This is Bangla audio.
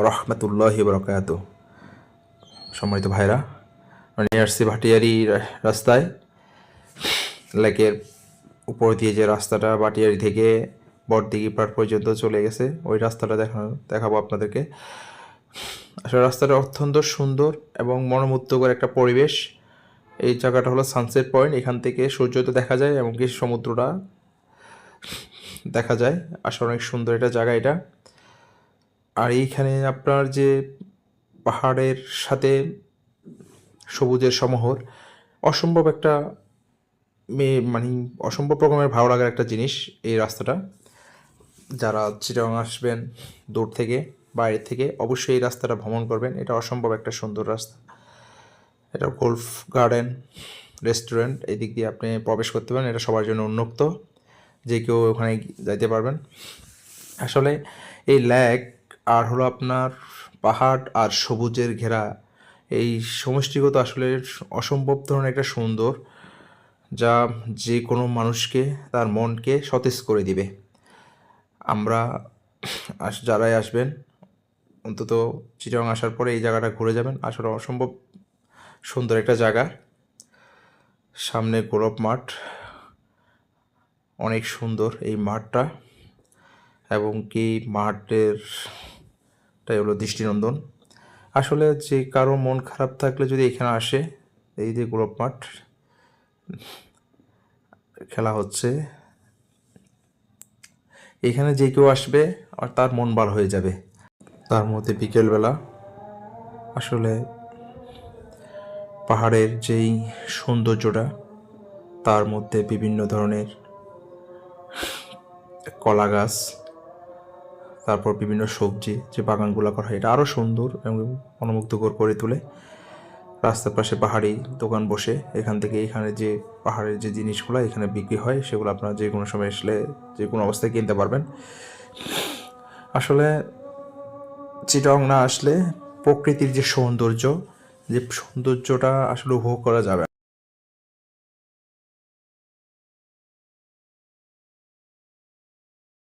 রহমতুল্লাহি বরকাত। সম্মানিত ভাইরা, নিয়ে আসছি ভাটিয়ারি রাস্তায়, লেকের উপর দিয়ে যে রাস্তাটা ভাটিয়ারি থেকে বড়দিঘি পাড় পর্যন্ত চলে গেছে, ওই রাস্তাটা দেখাবো আপনাদেরকে। আসলে রাস্তাটা অত্যন্ত সুন্দর এবং মনোমুগ্ধকর একটা পরিবেশ। এই জায়গাটা হলো সানসেট পয়েন্ট, এখান থেকে সূর্যোদয় দেখা যায় এবং কি সমুদ্রটা দেখা যায়। আসলে অনেক সুন্দর একটা জায়গা এটা। আর এইখানে আপনার যে পাহাড়ের সাথে সবুজের সমাহার, অসম্ভব একটা মানে অসম্ভব রকমের ভালো লাগার একটা জিনিস এই রাস্তাটা। যারা চিটাগাং আসবেন দূর থেকে, বাইরে থেকে, অবশ্যই এই রাস্তাটা ভ্রমণ করবেন। এটা অসম্ভব একটা সুন্দর রাস্তা। এটা গোল্ফ গার্ডেন রেস্টুরেন্ট, এই দিক দিয়ে আপনি প্রবেশ করতে পারেন। এটা সবার জন্য উন্মুক্ত, যে কেউ ওখানে যাইতে পারবেন। আসলে এই লেক আর হলো আপনার পাহাড় আর সবুজের ঘেরা এই সমষ্টিগত আসলে অসম্ভব ধরনের একটা সুন্দর, যা যে কোনো মানুষকে তার মনকে সতেজ করে দিবে। আমরা যারাই আসবেন অন্তত চিটাগাং আসার পরে এই জায়গাটা ঘুরে যাবেন। আসলে অসম্ভব সুন্দর একটা জায়গা। সামনে গোলাপ মাঠ, অনেক সুন্দর এই মাঠটা, এবং কি মাঠেরটাই হলো দৃষ্টিনন্দন। আসলে যে কারো মন খারাপ থাকলে যদি এখানে আসে, এই যে গোলাপ মাঠ খেলা হচ্ছে, এখানে যে কেউ আসবে আর তার মন ভালো হয়ে যাবে। তার মধ্যে বিকেলবেলা আসলে পাহাড়ের যেই সৌন্দর্যটা, তার মধ্যে বিভিন্ন ধরনের কলা গাছ, তারপর বিভিন্ন সবজি যে বাগানগুলো করা হয়, এটা আরও সুন্দর এবং মনোমুগ্ধকর করে তোলে। রাস্তার পাশে পাহাড়ি দোকান বসে, এখান থেকে এখানে যে পাহাড়ের যে জিনিসগুলো এখানে বিক্রি হয়, সেগুলো আপনারা যে কোনো সময় আসলে যে কোনো অবস্থায় কিনতে পারবেন। আসলে চিটাগাং না আসলে প্রকৃতির যে সৌন্দর্যটা আসলে উপভোগ করা যাবে।